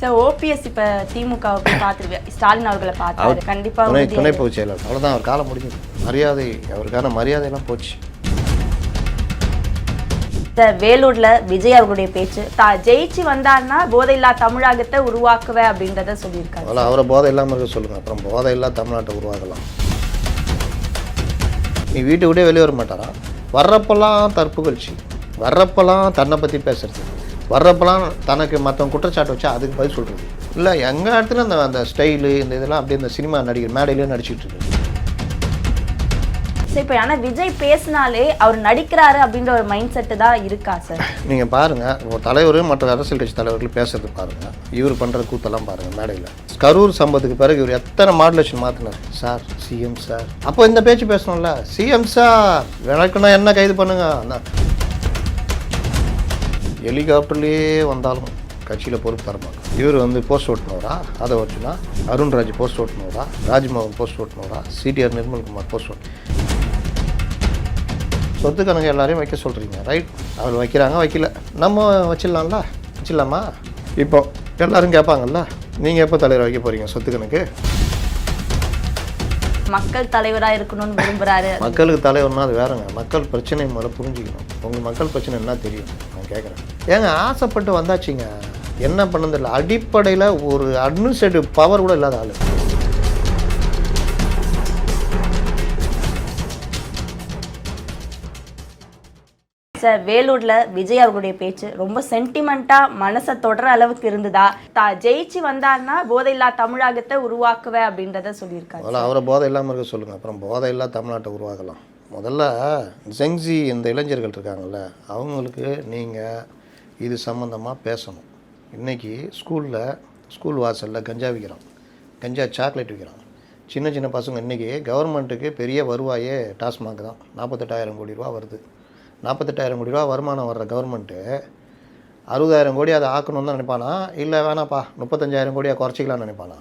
Sir OPS இப்போ திமுகவை போய் பார்த்துருவேன் ஸ்டாலின் அவர்களை பார்த்தாரு கண்டிப்பாக துணை பொதுச் செயலர் அவ்வளோதான் அவர் காலம் முடிஞ்சது. மரியாதை அவருக்கான மரியாதையெல்லாம் போச்சு. சார் வேலூர்ல விஜய் அவர்களுடைய பேச்சு ஜெயிச்சு வந்தாருன்னா போதையில்லா தமிழகத்தை உருவாக்குவேன் அப்படின்றத சொல்லியிருக்காரு. அவ்வளோ அவரை போதை இல்லாமல் இருக்க சொல்லுங்கள், அப்புறம் போதையில்லா தமிழ்நாட்டை உருவாக்கலாம். நீ வீட்டை விட்டே வெளியே வர மாட்டாரா? வர்றப்பெல்லாம் தற்புகழ்ச்சி, வர்றப்பெல்லாம் தன்னை பற்றி பேசுறது, வர்றப்பெல்லாம் தனக்கு மற்றவங்க குற்றச்சாட்டு வச்சா அதுக்கு பதில் சொல்கிறது இல்லை. எங்கள் இடத்துல அந்த ஸ்டைலு இந்த இதெல்லாம் அப்படியே இந்த சினிமா நடிகர் மேடையிலே நடிச்சிட்டு இருக்கு. சரி, இப்போ ஆனால் விஜய் பேசினாலே அவர் நடிக்கிறாரு அப்படின்ற ஒரு மைண்ட் செட்டு தான் இருக்கா சார்? நீங்கள் பாருங்கள், ஒரு தலைவர் மற்ற அரசியல் கட்சி தலைவர்கள் பேசுறது பாருங்கள், இவர் பண்ணுற கூத்தெல்லாம் பாருங்கள் மேடையில். கரூர் சம்பவத்துக்கு பிறகு இவர் எத்தனை மாடுலேஷன் மாற்றினார் சார், சிஎம் சார். அப்போ இந்த பேச்சு பேசணும்ல, சிஎம் சார் எனக்குன்னா என்ன கைது பண்ணுங்க. அந்த ஹெலிகாப்டர்லேயே வந்தாலும் கட்சியில் பொறுப்பு தரமாங்க. இவர் போஸ்ட் ஓட்டுனவரா, அதை வச்சுனா அருண்ராஜ் போஸ்ட் ஓட்டுனவரா, ராஜ்மோகன் போஸ்ட் ஓட்டுனவரா, சிடிஆர் நிர்மல்குமார் போஸ்ட் ஓட்டு. சொத்து கணக்கு எல்லாரையும் வைக்க சொல்கிறீங்க, ரைட். அவர் வைக்கிறாங்க, வைக்கல, நம்ம வச்சிடலாம்ல, வச்சிடலாமா? இப்போ எல்லோரும் கேட்பாங்கல்ல, நீங்கள் எப்போ தலைவர் வைக்க போகிறீங்க சொத்து கணக்கு? மக்கள் தலைவராக இருக்கணும்னு விரும்புகிறாரு. மக்களுக்கு தலைவர்னா அது வேறங்க. மக்கள் பிரச்சனை முதல்ல புரிஞ்சுக்கணும். உங்கள் மக்கள் பிரச்சனை என்ன தெரியும் நான் கேட்குறேன். ஏங்க ஆசைப்பட்டு வந்தாச்சுங்க, என்ன பண்ணதில்லை. அடிப்படையில் ஒரு அட்மினிஸ்ட்ரேட்டிவ் பவர் கூட இல்லாத ஆள். சார் வேலூர்ல விஜய் அவர்களுடைய பேச்சு ரொம்ப சென்டிமெண்டா மனசை தொடர அளவுக்கு இருந்ததா? ஜெயிச்சு வந்தாருன்னா போதையில்லா தமிழகத்தை உருவாக்குவேன் அப்படின்றத சொல்லியிருக்காரு. அவரை போதை இல்லாமல் இருக்க சொல்லுங்கள், அப்புறம் போதையில்லா தமிழ்நாட்டை உருவாக்கலாம். முதல்ல ஜெங்ஸி இந்த இளைஞர்கள் இருக்காங்கல்ல, அவங்களுக்கு நீங்கள் இது சம்மந்தமாக பேசணும். இன்றைக்கி ஸ்கூல் வாசலில் கஞ்சா விற்கிறான், கஞ்சா சாக்லேட் விற்கிறான். சின்ன சின்ன பசங்க இன்றைக்கி கவர்மெண்ட்டுக்கு பெரிய வருவாயே டாஸ்மாக் தான். 48,000 கோடி ரூபா வருது. 48,000 கோடி ரூபா வருமானம் வர்ற கவர்மெண்ட்டு 60,000 கோடி அதை ஆக்கணும்னு தான் நினைப்பானா, இல்லை வேணாப்பா 35,000 கோடியாக குறைச்சிக்கலான்னு நினைப்பானா?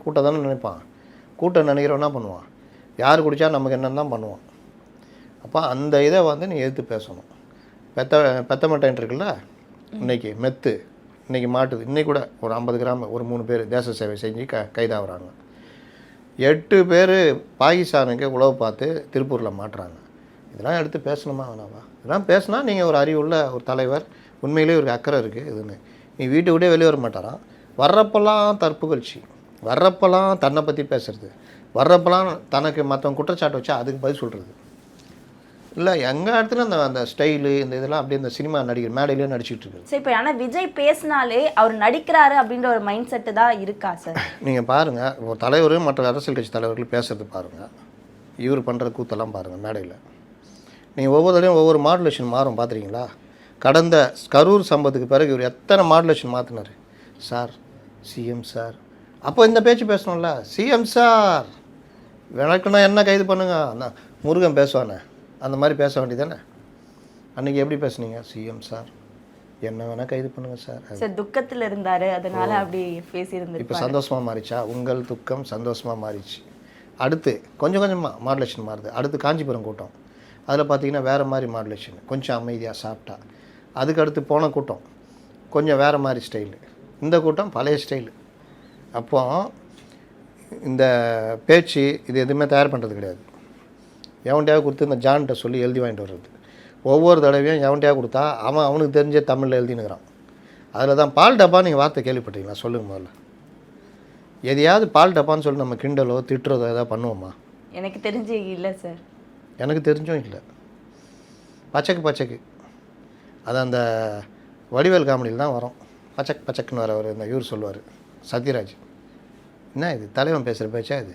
கூட்டம் தானே நினைப்பான். கூட்டம் நினைக்கிறவன் என்ன பண்ணுவான்? யார் குடித்தா நமக்கு என்னன்னு தான் பண்ணுவான். அப்போ அந்த இதை நீ எதிர்த்து பேசணும். பெத்த மட்டன் இருக்குல்ல, இன்றைக்கி மெத்து இன்றைக்கி மாட்டுது. இன்றைக்கி கூட ஒரு 50 கிராம் ஒரு 3 பேர் தேச சேவை செஞ்சு கைதாகிறாங்க. 8 பேர் பாகிஸ்தானுக்கு உளவு பார்த்து திருப்பூரில் மாட்டுறாங்க. இதெல்லாம் எடுத்து பேசணுமா வேணாமா? இதெல்லாம் பேசினா நீங்கள் ஒரு அறிவுள்ள ஒரு தலைவர், உண்மையிலே ஒரு அக்கறை இருக்குது இதுன்னு. நீ வீட்டை விட்டே வெளியே வர மாட்டாரான். வர்றப்பெல்லாம் தற்புகழ்ச்சி, வர்றப்பெல்லாம் தன்னை பற்றி பேசுறது, வர்றப்பெல்லாம் தனக்கு மற்றவங்க குற்றச்சாட்டு வச்சா அதுக்கு பதில் சொல்கிறது இல்லை. எங்கள் இடத்துல அந்த ஸ்டைலு இந்த இதெல்லாம் அப்படியே இந்த சினிமா நடிகர் மேடையிலே நடிச்சிட்டு இருக்கு. சரி, இப்போ ஆனால் விஜய் பேசினாலே அவர் நடிக்கிறாரு அப்படின்ற ஒரு மைண்ட் செட்டு தான் இருக்கா சார்? நீங்கள் பாருங்கள், ஒரு தலைவர் மற்ற அரசியல் கட்சி தலைவர்கள் பேசுறது பாருங்கள், இவர் பண்ணுற கூத்தெல்லாம் பாருங்கள் மேடையில். நீங்கள் ஒவ்வொரு தடையும் ஒவ்வொரு மாடுலேஷன் மாறும், பார்த்துருக்கீங்களா? கடந்த கரூர் சம்பவத்துக்கு பிறகு இவர் எத்தனை மாடுலேஷன் மாற்றினார் சார், சிஎம் சார். அப்போ இந்த பேச்சு பேசணும்ல, சிஎம் சார் எனக்குன்னா என்ன கைது பண்ணுங்க. அந்த முருகன் பேசுவானே அந்த மாதிரி பேச வேண்டியதானே. அன்றைக்கி எப்படி பேசுனீங்க? சிஎம் சார் என்ன வேணால் கைது பண்ணுங்கள் சார். சார் துக்கத்தில் இருந்தார், அதனால் அப்படி பேசியிருந்தேன். இப்போ சந்தோஷமாக மாறிச்சா? உங்கள் துக்கம் சந்தோஷமாக மாறிச்சு. அடுத்து கொஞ்சம் கொஞ்சமாக மாடுலேஷன் மாறுது. அடுத்து காஞ்சிபுரம் கூட்டம், அதில் பார்த்திங்கன்னா வேறு மாதிரி மாடுலேஷன், கொஞ்சம் அமைதியாக சாப்பிட்டா. அதுக்கு அடுத்து போன கூட்டம் கொஞ்சம் வேறு மாதிரி ஸ்டைலு, இந்த கூட்டம் பழைய ஸ்டைலு. அப்போ இந்த பேச்சு இது எதுவுமே தயார் பண்ணுறது கிடையாது. எவன்டையாக கொடுத்து இந்த ஜான்கிட்ட சொல்லி எழுதி வாங்கிட்டு வர்றது. ஒவ்வொரு தடவையும் எவன்டையாக கொடுத்தா அவனுக்கு தெரிஞ்ச தமிழில் எழுதினுக்கிறான். அதில் தான் பால் டப்பா நீங்கள் வார்த்தை கேள்விப்பட்டீங்களா? சொல்லுங்கள் முதல்ல. எதையாவது பால் டப்பான்னு சொல்லி நம்ம கிண்டலோ திட்டுறதோ எதாவது பண்ணுவோமா? எனக்கு தெரிஞ்சு இல்லை சார். எனக்கு தெரிஞ்சும் இல்லை. பச்சைக்கு அது அந்த வடிவேல் காமெடியில் தான் வரும். பச்சக்குன்னு வரவர் இந்த இவர் சொல்லுவார், சத்யராஜ். என்ன இது தலைவன் பேசுகிற பேச்சா இது?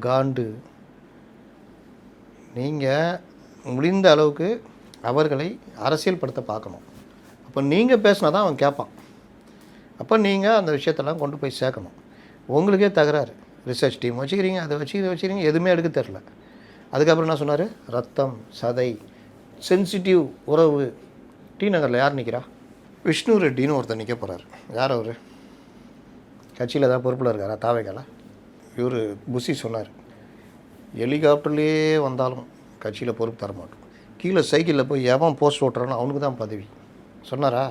காண்டு. நீங்கள் முடிந்த அளவுக்கு அவர்களை அரசியல்படுத்த பார்க்கணும். அப்போ நீங்கள் பேசினா தான் அவன் கேட்பான். அப்போ நீங்கள் அந்த விஷயத்தெல்லாம் கொண்டு போய் சேர்க்கணும். உங்களுக்கே தகராறு, ரிசர்ச் டீம் வச்சுக்கிறீங்க, அதை வச்சுக்கிறீங்க, எதுவுமே எடுக்க தெரில. அதுக்கப்புறம் என்ன சொன்னார்? ரத்தம் சதை சென்சிட்டிவ் உறவு. டி நகரில் யார் நிற்கிறா? விஷ்ணு ரெட்டின்னு ஒருத்தர் நிற்க போகிறார். யார் அவர்? கட்சியில் ஏதாவது பொறுப்பில் இருக்காரா? தாவேக்கால. இவர் புஷி சொன்னார், ஹெலிகாப்டர்லேயே வந்தாலும் கட்சியில் பொறுப்பு தரமாட்டோம். கீழே சைக்கிளில் போய் எவன் போஸ்ட் ஓட்டுறானோ அவனுக்கு தான் பதவி சொன்னாரா?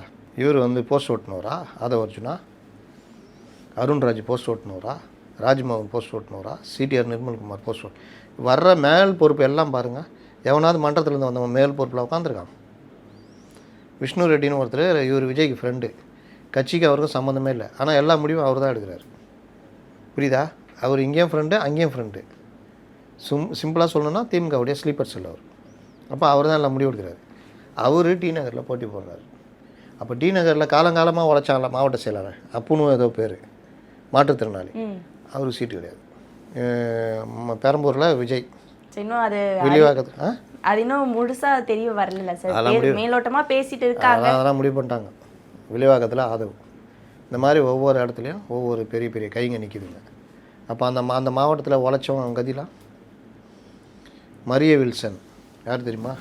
இவர் போஸ்ட் ஓட்டுனவரா? அதை வச்சுனா அருண்ராஜ் போஸ்ட் ஓட்டுனவரா, ராஜ்மோகன் போஸ்ட் ஓட்டுனவரா, சிடிஆர் நிர்மல்குமார் போஸ்ட் ஓட்டு வர்ற மேல் பொறுப்பு எல்லாம் பாருங்கள். எவனாவது மன்றத்துலேருந்து வந்தவன் மேல் பொறுப்பில் உட்காந்துருக்கான். விஷ்ணு ரெட்டின்னு ஒருத்தர், இவர் விஜய்க்கு ஃப்ரெண்டு, கட்சிக்கு அவருக்கும் சம்மந்தமே இல்லை, ஆனால் எல்லா முடிவும் அவர் தான் எடுக்கிறார். புரியுதா? அவர் இங்கேயும் ஃப்ரெண்டு அங்கேயும் ஃப்ரெண்டு. சிம்பிளாக சொல்லணும்னா திமுகவுடைய ஸ்லீப்பர் செல் அவர். அப்போ அவர் தான் எல்லாம் முடிவு எடுக்கிறார். அவர் டி நகரில் போட்டி போடுறாரு. அப்போ டி நகரில் காலங்காலமாக உழைச்சாங்கள மாவட்ட செயலாளர் அப்புன்னு ஏதோ பேர், மாற்றுத்திறனாளி, அவருக்கு சீட்டு கிடையாது. பெரம்பூரில் விஜய் இன்னும் அது வில்லிவாக்கத்து அது இன்னும் முழுசா தெரிய வரல சார். மேலோட்டமாக பேசிட்டு இருக்காங்க, அதெல்லாம் முடிவு பண்ணிட்டாங்க. வில்லிவாக்கத்தில் ஆதவ், இந்த மாதிரி ஒவ்வொரு இடத்துலையும் ஒவ்வொரு பெரிய பெரிய கைங்க நிற்கிதுங்க. அப்போ அந்த மாவட்டத்தில் உழைச்சவங்க கதிலாம் மரிய வில்சன் யார் தெரியுமா?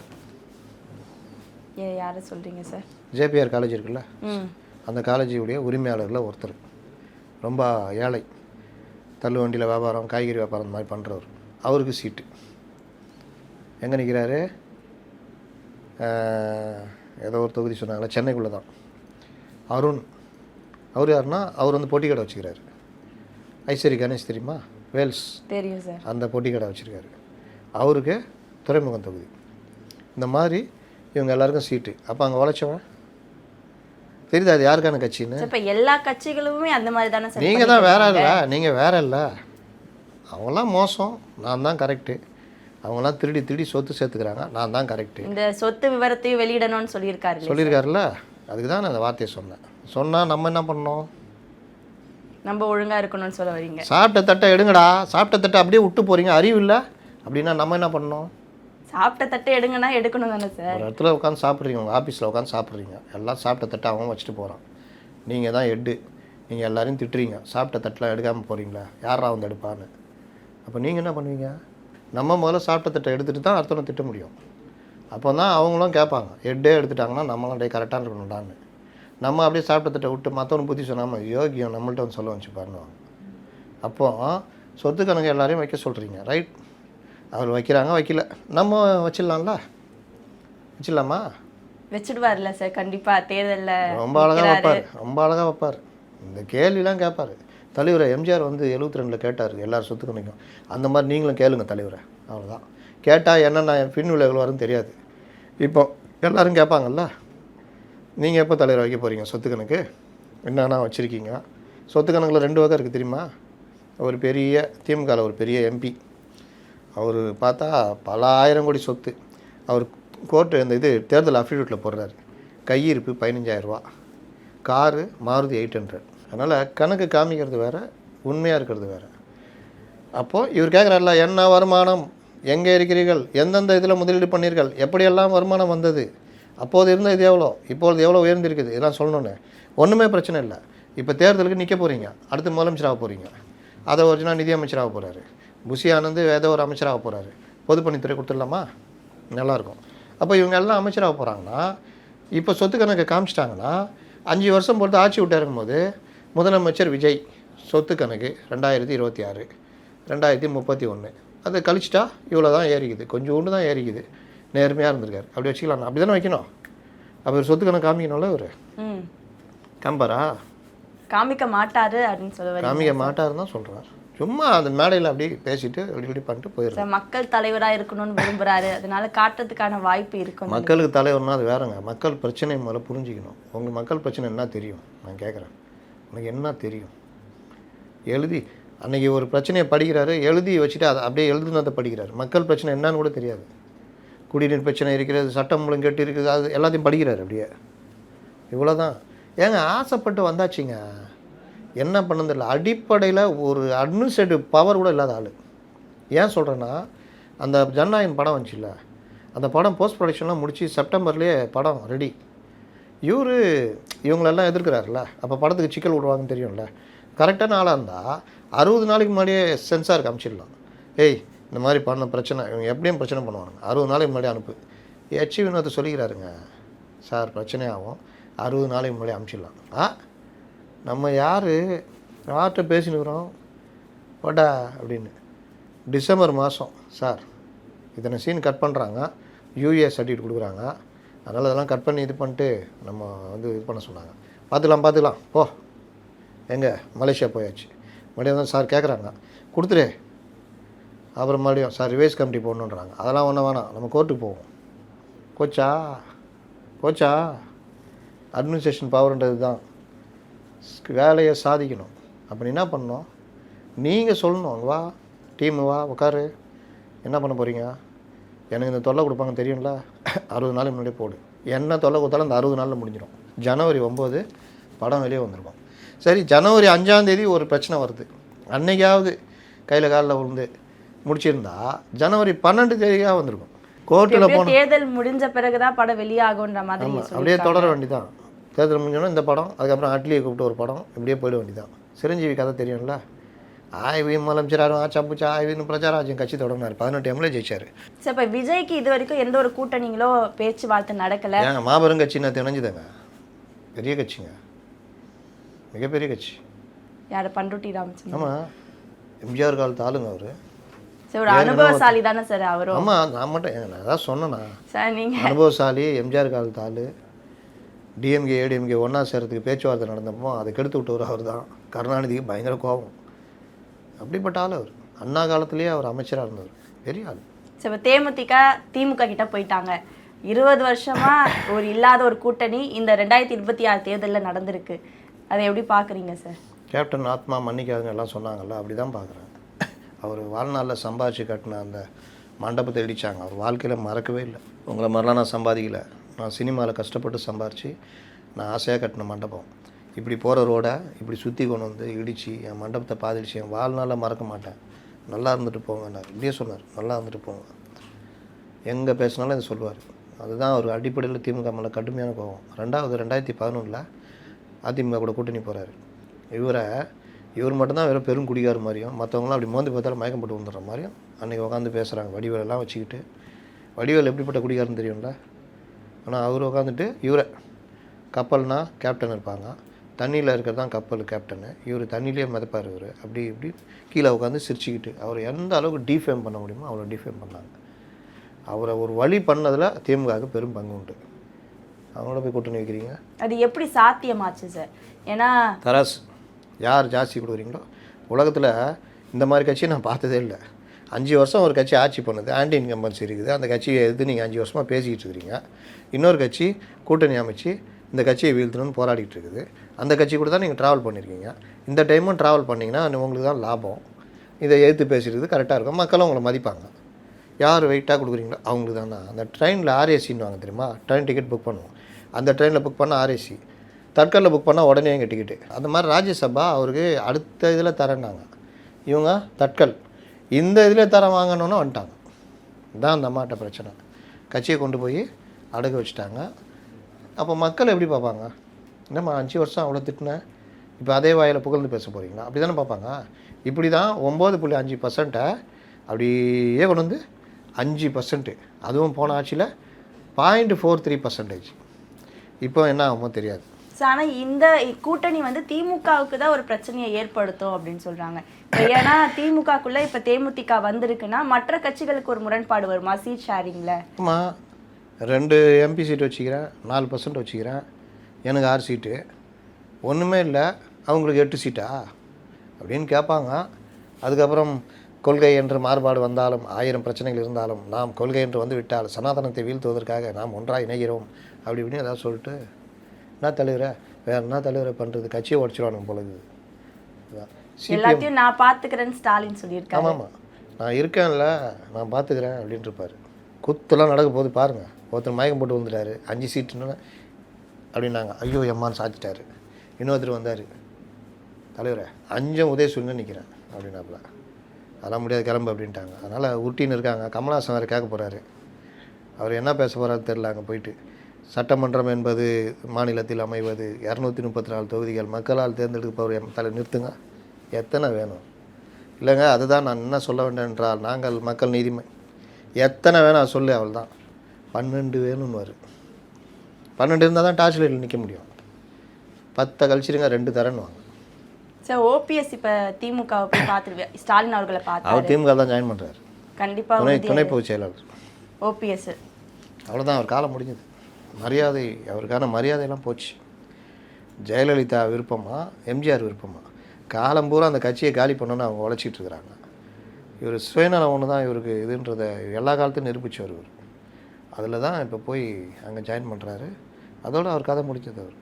யாரை சொல்கிறீங்க சார்? ஜேபிஆர் காலேஜ் இருக்குல்ல, அந்த காலேஜுடைய உரிமையாளரில் ஒருத்தர். ரொம்ப ஏழை, தள்ளு வண்டியில் வியாபாரம், காய்கறி வியாபாரம் இந்த மாதிரி பண்ணுறவர். அவருக்கு சீட்டு. எங்கே நிற்கிறாரு? ஏதோ ஒரு தொகுதி சொன்னாங்களே, சென்னைக்குள்ளே தான். அருண், அவர் யாருன்னா அவர் வந்து பொட்டி கடை வச்சுக்கிறாரு. ஐஸ்வரி கணேஷ் தெரியுமா? வேல்ஸ் தெரியும் சார். அந்த பொட்டி கடை வச்சுருக்காரு. அவருக்கு துறைமுகம் தொகுதி. இந்த மாதிரி இவங்க எல்லாருக்கும் சீட்டு. அப்போ அங்கே உழைச்சவன் தெரியுதா அது யாருக்கான கட்சின்னு? இப்போ எல்லா கட்சிகளுமே அந்த மாதிரி தானே சார். நீங்கள் தான் வேற இல்லை, நீங்கள் வேற இல்லை. அவங்களாம் மோசம், நான் தான் கரெக்டு. அவங்களாம் திருடி சொத்து சேர்த்துக்கிறாங்க, நான் தான் கரெக்டு. இந்த சொத்து விவரத்தையும் வெளியிடணும்னு சொல்லியிருக்காருல்ல, அதுக்கு தான் நான் அந்த வார்த்தையை சொன்னால் நம்ம என்ன பண்ணோம்? நம்ம ஒழுங்காக இருக்கணும்னு சொல்ல வரீங்க. சாப்பிட்ட தட்டை எடுங்கடா, சாப்பிட்ட தட்டை அப்படியே விட்டு போகிறீங்க, அறிவு இல்லை அப்படின்னா நம்ம என்ன பண்ணோம்? சாப்பிட்ட தட்டை எடுங்கன்னா எடுக்கணும் தானே சார். ஒரு இடத்துல உட்காந்து சாப்பிட்றீங்க, உங்கள் ஆஃபீஸில் உட்காந்து சாப்பிட்றீங்க, எல்லாம் சாப்பிட்ட தட்டை அவன் வச்சுட்டு போகிறான். நீங்கள் தான் ஹெட்டு, நீங்கள் எல்லோரையும் திட்டுறீங்க, சாப்பிட்ட தட்டெலாம் எடுக்காமல் போகிறீங்களா, யாரா வந்து எடுப்பான்னு. அப்போ நீங்கள் என்ன பண்ணுவீங்க? நம்ம முதல்ல சாப்பிட்ட தட்டை எடுத்துகிட்டு தான் அடுத்தவனை திட்ட முடியும். அப்போ தான் அவங்களும் கேட்பாங்க, ஹெட்டே எடுத்துட்டாங்கன்னா நம்மளாம் டே கரெக்டாக இருக்கணும்டான்னு. நம்ம அப்படியே சாப்பிட்ட தட்டை விட்டு மற்றவனை புத்தி சொன்னாமல் யோகியம் நம்மள்ட்ட வந்து சொல்ல வச்சு பண்ணுவாங்க. அப்போது சொத்து கணக்கு எல்லாரையும் வைக்க சொல்கிறீங்க, ரைட். அவர் வைக்கிறாங்க, வைக்கல, நம்ம வச்சிடலாம்ல, வச்சிடலாமா? வச்சுடுவார்ல சார் கண்டிப்பாக. தேர்தலில் ரொம்ப அழகாக வைப்பார், ரொம்ப அழகாக வைப்பார். இந்த கேள்விலாம் கேட்பார். தலைவரை எம்ஜிஆர் வந்து 72 கேட்டார் எல்லார் சொத்து கணக்கும். அந்த மாதிரி நீங்களும் கேளுங்க தலைவரை, அவ்வளோதான். கேட்டால் என்னென்ன பின் விளைவுகள் வரும்னு தெரியாது. இப்போ எல்லோரும் கேட்பாங்கல்ல, நீங்கள் எப்போ தலைவர் வைக்க போகிறீங்க, சொத்து கணக்கு என்னென்னா வச்சுருக்கீங்க? சொத்து கணக்கில் 2 வகை இருக்குது தெரியுமா? ஒரு பெரிய திமுகவில் ஒரு பெரிய எம்பி, அவர் பார்த்தா பல ஆயிரம் கோடி சொத்து. அவர் கோர்ட்டு இந்த தேர்தல் அஃபிடவிட்டில் போடுறாரு, கையிருப்பு 15,000 ரூபா, காரு மாருதி 800. அதனால் கணக்கு காமிக்கிறது வேறு, உண்மையாக இருக்கிறது வேறு. அப்போது இவர் கேட்குறாருல, என்ன வருமானம், எங்கே இருக்கிறீர்கள், எந்தெந்த இதில் முதலீடு பண்ணீர்கள், எப்படியெல்லாம் வருமானம் வந்தது, அப்போது இருந்த இது எவ்வளோ, இப்பொழுது எவ்வளோ உயர்ந்திருக்குது, இதெல்லாம் சொல்லணுன்னு. ஒன்றுமே பிரச்சனை இல்லை. இப்போ தேர்தலுக்கு நிற்க போகிறீங்க, அடுத்து முதலமைச்சராக போகிறீங்க, அதை ஒரிஜினா நிதி அமைச்சராக போகிறாரு, புஷி ஆனந்து ஏதோ ஒரு அமைச்சராக போகிறாரு, பொதுப்பணித்துறை கொடுத்துடலாமா? நல்லாயிருக்கும். அப்போ இவங்க எல்லாம் அமைச்சராக போகிறாங்கன்னா, இப்போ சொத்து கணக்கை காமிச்சிட்டாங்கன்னா 5 வருஷம் பொறுத்து ஆட்சி விட்டு இருக்கும்போது முதலமைச்சர் விஜய் சொத்து கணக்கு 2026 2031 அதை கழிச்சிட்டா இவ்வளோ தான் ஏறிக்குது, கொஞ்சம் ஒன்று தான் ஏறிக்குது, நேர்மையாக இருந்திருக்காரு, அப்படி வச்சுக்கலாம். அப்படி தானே வைக்கணும். அப்போ சொத்து கணக்கு காமிக்கணும்ல, இவர் காம்பாரா? காமிக்க மாட்டாரு அப்படின்னு சொல்லுவார். காமிக்க மாட்டாருன்னு தான் சொல்கிறார். சும்மா அந்த மேடையில் அப்படியே பேசிட்டு இப்படி பண்ணிட்டு போயிடுறாரு. மக்கள் தலைவராக இருக்கணும்னு விரும்புகிறாரு, அதனால காட்டுறதுக்கான வாய்ப்பு இருக்கும். மக்களுக்கு தலைவர்னா அது வேறங்க. மக்கள் பிரச்சனை முதல்ல புரிஞ்சிக்கணும். உங்கள் மக்கள் பிரச்சனை என்ன தெரியும்? நான் கேட்குறேன், உனக்கு என்ன தெரியும்? எழுதி அன்றைக்கி ஒரு பிரச்சனையை படிக்கிறாரு, எழுதி வச்சுட்டு அதை அப்படியே எழுதுனதை படிக்கிறாரு. மக்கள் பிரச்சனை என்னன்னு கூட தெரியாது. குடிநீர் பிரச்சனை இருக்கிறது, சட்டம் ஒழுங்கு கெட்டு இருக்குது, அது எல்லாத்தையும் படிக்கிறாரு அப்படியே. இவ்வளோதான். ஏங்க ஆசைப்பட்டு வந்தாச்சுங்க, என்ன பண்ணதில்லை. அடிப்படையில் ஒரு அட்மினிஸ்ட்ரேட்டிவ் பவர் கூட இல்லாத ஆள். ஏன் சொல்கிறேன்னா, அந்த ஜனநாயகன் படம் வந்துச்சுல்ல, அந்த படம் போஸ்ட் ப்ரொடக்ஷன்லாம் முடித்து செப்டம்பர்லேயே படம் ரெடி. இவங்களெல்லாம் எதிர்க்கிறாருல்ல, அப்போ படத்துக்கு சிக்கல் விடுவாங்கன்னு தெரியும்ல. கரெக்டான ஆளாக இருந்தால் 60 நாளைக்கு முன்னாடியே சென்சாருக்கு அனுப்பிச்சிடலாம். ஏய் இந்த மாதிரி பண்ண பிரச்சனை, இவங்க எப்படியும் பிரச்சனை பண்ணுவாங்க, 60 நாளைக்கு முன்னாடி அனுப்பு. ஹெச் வினோத்தை சொல்லிக்கிறாருங்க, சார் பிரச்சனையாகும், 60 நாளைக்கு முன்னாடி அனுப்பிச்சிடலாம். நம்ம யார்கிட்ட பேசினுக்கிறோம் போட்டா அப்படின்னு. டிசம்பர் மாதம் சார் இத்தனை சீன் கட் பண்ணுறாங்க, யூஏ சர்டிஃபிகேட் கொடுக்குறாங்க, அதனால் அதெல்லாம் கட் பண்ணி இது பண்ணிட்டு நம்ம வந்து இது பண்ண சொன்னாங்க. பார்த்துக்கலாம் போ, எங்கே மலேசியா போயாச்சு. மறுபடியும் வந்து சார் கேட்குறாங்க கொடுத்துரு, அப்புறம் மறுபடியும் சார் ரிவைஸ் கமிட்டி போடணுன்றாங்க. அதெல்லாம் ஒன்றும் வேணாம், நம்ம கோர்ட்டுக்கு போவோம். போச்சா அட்மினிஸ்ட்ரேஷன் பவர்ன்றது தான், வேலையை சாதிக்கணும். அப்படி என்ன பண்ணணும், நீங்கள் சொல்லணும், அங்கே வா டீமு வா உட்காரு, என்ன பண்ண போகிறீங்க, எனக்கு இந்த தொல்லை கொடுப்பாங்க தெரியும்ல, 60 நாள் முன்னாடியே போடு. என்ன தொல்லை கொடுத்தாலும் அந்த 60 நாளில் முடிஞ்சிடும். ஜனவரி 9 படம் வெளியே வந்திருக்கும். சரி, ஜனவரி 5ஆம் ஒரு பிரச்சனை வருது, அன்னைக்காவது கையில் காலில் விழுந்து முடிச்சிருந்தா ஜனவரி 12 வந்திருக்கும். கோர்ட்டில் போன தேர்தல் முடிஞ்ச பிறகுதான் படம் வெளியாகுன்ற மாதிரி அப்படியே தொடர வேண்டிதான். தேர்தல் முடிஞ்சோன்னா இந்த படம், அதுக்கப்புறம் அட்லியை கூப்பிட்டு ஒரு படம், இப்படியே போயிட வேண்டியதான். சிரஞ்சீவி கதை தெரியும்ல, ஆய்வு முதலமைச்சர் ஆச்சாப்புச்சா ஆய்வுன்னு பிரச்சாரம் கட்சி தொடங்கினார், 18 எம்எல்ஏ ஜெயிச்சார். சரி, இப்போ விஜய்க்கு இது வரைக்கும் எந்த ஒரு கூட்டணிகளோ பேச்சுவார்த்தை நடக்கலை. மாபெரும் கட்சி நான் இணைஞ்சுதாங்க, பெரிய கட்சிங்க, மிகப்பெரிய கட்சி. யார், பண்ருட்டி ராமச்சந்திரன்? ஆமாம், எம்ஜிஆர் காலத்து ஆளுங்க அவர். சரி, ஒரு அனுபவசாலி தானே சார் அவரும்? ஆமாம், நான் மட்டும் நான் அதான் சொன்னேண்ணா, சார் நீங்கள் அனுபவசாலி, எம்ஜிஆர் காலத்து ஆள். டிஎம்கே ஏடிஎம்கே ஒன்றா சேர்றதுக்கு பேச்சுவார்த்தை நடந்தப்போ அதை கெடுத்து விட்டவர் அவர் தான். கருணாநிதிக்கு பயங்கர கோபம், அப்படிப்பட்ட ஆள் அவர். அண்ணா காலத்துலேயே அவர் அமைச்சராக இருந்தவர், பெரிய ஆள். சரி, இப்போ தேமுதிக திமுக கிட்ட போயிட்டாங்க. 20 வருஷமா ஒரு இல்லாத ஒரு கூட்டணி இந்த 2026 தேர்தலில் நடந்திருக்கு. அதை எப்படி பார்க்குறீங்க சார்? கேப்டன் ஆத்மா மன்னிக்காதுன்னு எல்லாம் சொன்னாங்கல்ல, அப்படி தான் பார்க்குறேன். அவர் வாழ்நாளில் சம்பாதிச்சு கட்டின அந்த மண்டபத்தை இடித்தாங்க, அவர் வாழ்க்கையில் மறக்கவே இல்லை. உங்களை மாதிரிலாம் நான் சம்பாதிக்கலை, நான் சினிமாவில் கஷ்டப்பட்டு சம்பாரித்து நான் ஆசையாக கட்டின மண்டபம், இப்படி போகிற ரோடை இப்படி சுற்றி கொண்டு வந்து இடித்து என் மண்டபத்தை பாதிச்சு என் வாழ்நாளில் மறக்க மாட்டேன், நல்லா இருந்துட்டு போங்கன்னார். இப்படியே சொன்னார், நல்லா இருந்துட்டு போங்க. எங்கே பேசினாலும் இதை சொல்லுவார். அதுதான் ஒரு அடிப்படையில் திமுக மேலே கடுமையான கோபம். 2011 அதிமுக கூட கூட்டணி போகிறாரு. இவர் மட்டும்தான் வேறு பெரும் குடிகார மாதிரியும், மற்றவங்களாம் அப்படி மோந்து பார்த்தாலும் மயக்கம் போட்டு வந்துடுற மாதிரியும் அன்றைக்கி உட்காந்து பேசுகிறாங்க. வடிவேலெல்லாம் வச்சுக்கிட்டு, வடிவேல் எப்படிப்பட்ட குடிகாரன்னு தெரியும்ல. ஆனால் அவர் உட்காந்துட்டு இவரை கப்பல்னால் கேப்டன் இருப்பாங்க, தண்ணியில் இருக்கிறது தான் கப்பல் கேப்டனு, இவர் தண்ணியிலே மிதப்பார். இவர் அப்படி இப்படி கீழே உட்காந்து சிரிச்சுக்கிட்டு அவர் எந்த அளவுக்கு டிஃபேம் பண்ண முடியுமோ அவ்வளோ டிஃபேம் பண்ணாங்க. அவரை ஒரு வழி பண்ணதில் திமுகவுக்கு பெரும் பங்கு உண்டு. அவங்களோட போய் கூட்டணி வைக்கிறீங்க, அது எப்படி சாத்தியமாச்சு சார்? ஏன்னா தராசு யார் ஜாஸ்தி கொடுக்குறீங்களோ. உலகத்தில் இந்த மாதிரி கட்சியை நான் பார்த்ததே இல்லை. 5 வருஷம் ஒரு கட்சி ஆட்சி பண்ணுது, ஆன்டி இன்கம்பன்சி இருக்குது, அந்த கட்சியை எதிர்த்து நீங்கள் 5 வருஷமாக பேசிக்கிட்டு இருக்கிறீங்க. இன்னொரு கட்சி கூட்டணி அமைச்சு இந்த கட்சியை வீழ்த்தணும்னு போராடிட்டு இருக்குது. அந்த கட்சி கூட தான் நீங்கள் ட்ராவல் பண்ணியிருக்கீங்க. இந்த டைமும் ட்ராவல் பண்ணிங்கன்னா உங்களுக்கு தான் லாபம். இதை எதிர்த்து பேசுகிறது கரெக்டாக இருக்கும், மக்களும் உங்களை மதிப்பாங்க. யார் வெயிட்டாக கொடுக்குறீங்களோ அவங்களுக்கு தானே. அந்த ட்ரெயினில் ஆர்ஏசின்னு வாங்க தெரியுமா, ட்ரெயின் டிக்கெட் புக் பண்ணுவோம், அந்த ட்ரெயினில் புக் பண்ணால் ஆர்ஏசி, தட்கலில் புக் பண்ணால் உடனே எங்கள் டிக்கெட்டு. அந்த மாதிரி ராஜ்யசபா அவருக்கு அடுத்த இதில் தரேன்னாங்க, இவங்க தட்கல் இந்த இதில் தர வாங்கணுன்னு வந்துட்டாங்க. இதுதான் அந்த அம்மாட்ட பிரச்சனை. கட்சியை கொண்டு போய் அடகு வச்சுட்டாங்க. அப்போ மக்கள் எப்படி பார்ப்பாங்க? என்னம்மா 5 வருஷம் அவ்வளோ திட்டினேன், இப்போ அதே வாயில் புகழ்ந்து பேச போகிறீங்களா? அப்படி தானே பார்ப்பாங்க. இப்படி தான் 9.5% அப்படியே கொண்டு வந்து 5%, அதுவும் போன ஆட்சியில் 0.43%. இப்போ என்ன ஆகுமோ தெரியாது. ஆனால் இந்த கூட்டணி வந்து திமுகவுக்கு தான் ஒரு பிரச்சனையை ஏற்படுத்தும் அப்படின்னு சொல்கிறாங்க. ஏன்னா திமுகக்குள்ளே இப்போ தேமுதிக வந்திருக்குன்னா மற்ற கட்சிகளுக்கு ஒரு முரண்பாடு வருமா சீட் ஷேரிங்கில்? ஆமாம், 2 எம்பி சீட்டு வச்சுக்கிறேன், 4% வச்சுக்கிறேன், எனக்கு 6 சீட்டு, ஒன்றுமே இல்லை, அவங்களுக்கு 8 சீட்டா அப்படின்னு கேட்பாங்க. அதுக்கப்புறம் கொள்கை என்று மாறுபாடு வந்தாலும் 1000 பிரச்சனைகள் இருந்தாலும் நாம் கொள்கை என்று வந்து விட்டால் சனாதனத்தை வீழ்த்துவதற்காக நாம் ஒன்றாக இணைகிறோம் அப்படி இப்படின்னு ஏதாவது சொல்லிட்டு என்ன தலைவரை வேறு என்ன தலைவரை பண்ணுறது, கட்சியை உடச்சிடுவானுங்க பொழுது. எல்லாத்தையும் நான் பார்த்துக்கிறேன்னு ஸ்டாலின் சொல்லியிருக்காரு. ஆமாம், நான் இருக்கேன்ல, நான் பார்த்துக்கிறேன் அப்படின்ட்டு இருப்பார். குத்துலாம் நடக்க போது பாருங்கள். ஒருத்தர் மயக்கம் போட்டு வந்துட்டார், 5 சீட்டுன்னு அப்படின்னாங்க, ஐயோ எம்மான்னு சாத்திட்டாரு. இன்னொருத்தர் வந்தார், தலைவரை 5 உதயசூரியன் நிற்கிறேன் அப்படின்னாப்புல, அதெல்லாம் முடியாது கிளம்பு அப்படின்ட்டாங்க. அதனால் உருட்டின்னு இருக்காங்க. கமல்ஹாசன் வேறு கேட்க போகிறாரு, அவர் என்ன பேச போகிறாரு தெரில. அங்கே போயிட்டு சட்டமன்றம் என்பது மாநிலத்தில் அமைவது, 234 தொகுதிகள் மக்களால் தேர்ந்தெடுப்பவர் தலை நிறுத்துங்க, எத்தனை வேணும்? இல்லைங்க அதுதான் நான் என்ன சொல்ல வேண்டும் என்றால், நாங்கள் மக்கள் நீதிமை, எத்தனை வேணும் சொல்லு, அவள் தான் 12 வேணும்னு வரும். 12 இருந்தால் தான் டார்ச் லைட்டில் நிற்க முடியும். 10 கழிச்சிருங்க 2 தரேன்னு வாங்க. சார் ஓபிஎஸ் இப்போ திமுகவை போய் பார்த்துருவேன், ஸ்டாலின் அவர்களை பார்த்து அவர் திமுக தான் ஜாயின் பண்ணுறாரு. கண்டிப்பாக துணை பொதுச் செயலாளர் ஓபிஎஸ். அவ்வளோதான், அவர் காலம் முடிஞ்சது. மரியாதை, அவருக்கான மரியாதையெல்லாம் போச்சு. ஜெயலலிதா விருப்பமா எம்ஜிஆர் விருப்பமா? காலம் பூரா அந்த கட்சியை காலி பண்ணணும்னு அவங்க உழைச்சிட்டு இருக்கிறாங்க. இவர் சுயநலம் ஒன்று தான் இவருக்கு இதுன்றதை எல்லா காலத்தையும் நிரூபித்தவர் இவர். அதில் தான் இப்போ போய் அங்கே ஜாயின் பண்ணுறாரு. அதோட அவர் கதை முடிச்சது. அவர்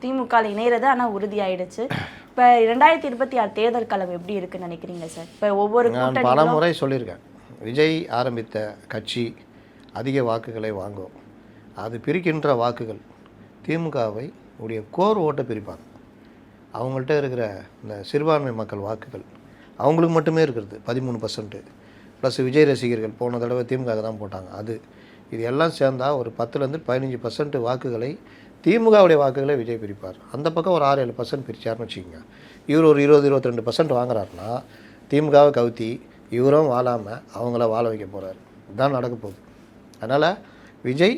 திமுக இணையிறது ஆனால் உறுதியாயிடுச்சு. இப்போ 2026 தேர்தல் களம் எப்படி இருக்குன்னு நினைக்கிறீங்க சார்? இப்போ ஒவ்வொரு நான் பல முறை சொல்லியிருக்கேன், விஜய் ஆரம்பித்த கட்சி அதிக வாக்குகளை வாங்கும். அது பிரிக்கின்ற வாக்குகள் திமுகவை உடைய கோர் ஓட்டை பிரிப்பாங்க. அவங்கள்ட்ட இருக்கிற இந்த சிறுபான்மை மக்கள் வாக்குகள் அவங்களுக்கு மட்டுமே இருக்கிறது 13%. ப்ளஸ் விஜய் ரசிகர்கள் போன தடவை திமுக தான் போட்டாங்க. இது எல்லாம் சேர்ந்தால் ஒரு 10லேருந்து 15% வாக்குகளை திமுகவுடைய வாக்குகளை விஜய் பிரிப்பார். அந்த பக்கம் ஒரு 6-7% பிரித்தார்னு வச்சுக்கோங்க. இவர் ஒரு 20-22% வாங்குறாருன்னா திமுகவை கவுத்தி இவரும் வாழாமல் அவங்கள வாழ வைக்க போகிறார். இதுதான் நடக்க போகுது. அதனால் விஜய்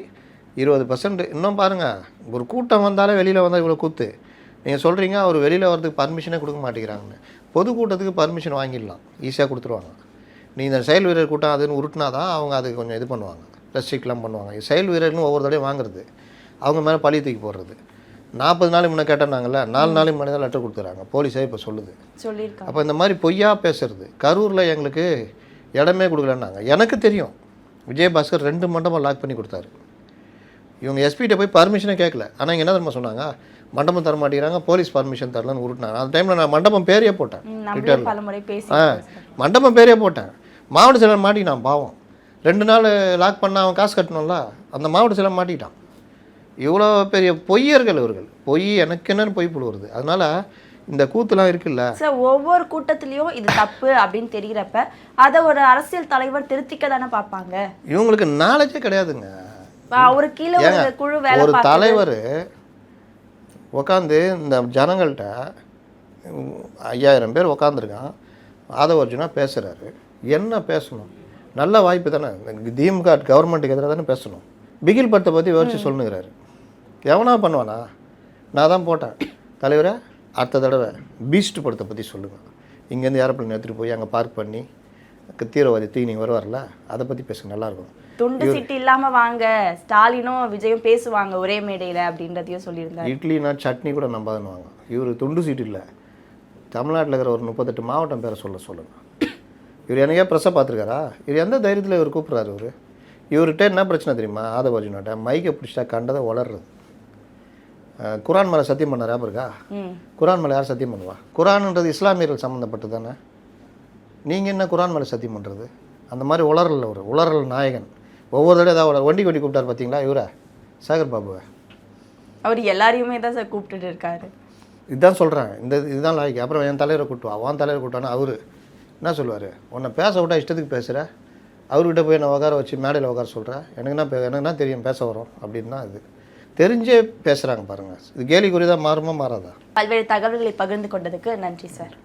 20% இன்னும் பாருங்கள், ஒரு கூட்டம் வந்தாலே வெளியில் வந்தால் இவ்வளோ கூத்து. நீங்கள் சொல்கிறீங்க அவர் வெளியில் வரதுக்கு பர்மிஷனே கொடுக்க மாட்டேங்கிறாங்கன்னு. பொதுக்கூட்டத்துக்கு பர்மிஷன் வாங்கிடலாம், ஈஸியாக கொடுத்துருவாங்க. நீ இந்த செயல் வீரர் கூட்டம் அதுன்னு உருட்டினா தான் அவங்க அதுக்கு கொஞ்சம் இது பண்ணுவாங்க, ரெஸ்ட்ரிக்ட்லாம் பண்ணுவாங்க. செயல் வீரர்னு ஒவ்வொரு தடையும் வாங்குறது, அவங்க மேலே பழி தூக்கி போடுறது. 40 நாளைக்கு முன்னே கேட்டாங்கல்ல, 4 நாளைக்கு முன்னாடி தான் லெட்டர் கொடுத்துறாங்க, போலீஸே இப்போ சொல்லியிருக்காங்க. அப்போ இந்த மாதிரி பொய்யா பேசுறது. கரூரில் எங்களுக்கு இடமே கொடுக்கலன்னாங்க. எனக்கு தெரியும், விஜயபாஸ்கர் 2 மண்டபம் லாக் பண்ணி கொடுத்தாரு. இவங்க எஸ்பிகிட்ட போய் பர்மிஷனே கேட்கல. ஆனால் இங்கே என்ன தெரியுமா சொன்னாங்க, மண்டபம் தர மாட்டேங்கிறாங்க, போலீஸ் பர்மிஷன் தரலன்னு உருட்டினாங்க. அந்த டைமில் நான் மண்டபம் பேரையே போட்டேன், மண்டபம் பேரையே போட்டேன். மாவட்ட செயலர் மாட்டிக்கிட்டான் பாவம். 2 நாள் லாக் பண்ணால் அவன் காசு கட்டணும்ல, அந்த மாவட்ட செயலர் மாட்டிக்கிட்டான். இவ்வளோ பெரிய பொய்யர்கள் இவர்கள். பொய் எனக்கு என்னன்னு பொய் புழுவுறது. அதனால இந்த கூத்துலாம் இருக்குல்ல சார், ஒவ்வொரு கூட்டத்திலையும் இது தப்பு அப்படின்னு தெரிகிறப்ப அதை ஒரு அரசியல் தலைவர் திருத்திக்க தானே பார்ப்பாங்க. இவங்களுக்கு நாலேஜே கிடையாதுங்க. ஒரு கீழே ஒரு குழு வேலை ஒரு தலைவர் உட்காந்து இந்த ஜனங்கள்கிட்ட 5000 பேர் உட்காந்துருக்கான், ஆதவ அர்ஜுனா பேசுகிறாரு. என்ன பேசணும்? நல்ல வாய்ப்பு தானே, திமுக கவர்மெண்ட்டுக்கு எதிராக தானே பேசணும். பிகில் படத்தை பற்றி விவரித்து சொல்லுங்கிறாரு. எவனா பண்ணுவானா? நான் தான் போட்டேன் தலைவரை, அடுத்த தடவை பீஸ்ட் படத்தை பற்றி சொல்லுங்கள். இங்கேருந்து ஏரோப்ளேன் எடுத்துகிட்டு போய் அங்கே பார்க் பண்ணி தீவிரவாதி தூக்கி வருவார்ல, அதை பற்றி பேசுங்க, நல்லாயிருக்கும். துண்டு சீட்டு இல்லாமல் வாங்க, ஸ்டாலினும் விஜயும் பேசுவாங்க ஒரே மேடையில் அப்படின்றதையும் சொல்லியிருந்தாங்க. இட்லினா சட்னி கூட நம்பாதுன்னுவாங்க. இவர் துண்டு சீட்டு இல்லை, தமிழ்நாட்டில் இருக்கிற ஒரு 38 மாவட்டம் பேரை சொல்லுங்கள். இவர் எனக்கே ப்ரெஸ்ஸை பார்த்துருக்காரா? இவர் எந்த தைரியத்தில் இவர் கூப்பிட்றாரு? இவர்கிட்ட என்ன பிரச்சனை தெரியுமா? ஆதவ அர்ஜுனாட்ட மைக்கை பிடிச்சிட்டா கண்டதை வளர்றது. குரான் மேலே சத்தியம் பண்ண ரேப் இருக்கா? குரான் மேலே யார் சத்தியம் பண்ணுவா? குரான்ன்றது இஸ்லாமியர்கள் சம்மந்தப்பட்டு தானே. நீங்கள் என்ன குரான் மேலே சத்தியம் பண்ணுறது? அந்த மாதிரி உளறல், ஒரு உளறல் நாயகன். ஒவ்வொரு தடவை ஏதாவது வண்டி கூப்பிட்டார் பார்த்தீங்களா இவரை, சேகர் பாபுவை. அவர் எல்லாரையுமே தான் சார் கூப்பிட்டுட்டு இருக்காரு. இதுதான் சொல்கிறேன், இதுதான் லாய்க்கு. அப்புறம் என் தலைவரை கூட்டுவா, அவன் தலைவரை கூட்டானா அவர் என்ன சொல்லுவார்? உன்னை பேச விட்டா இஷ்டத்துக்கு பேசுகிற, அவர்கிட்ட போய் என்னை உட்கார வச்சு மேடையில் உட்கார சொல்கிறேன், எனக்குன்னா தெரியும் பேச வரும் அப்படின்னு தான். இது தெரிஞ்சே பேசுகிறாங்க பாருங்கள். இது கேலிக்குறி தான், மாறுமா மாறாதா? பல்வேறு தகவல்களை பகிர்ந்து கொண்டதுக்கு நன்றி சார்.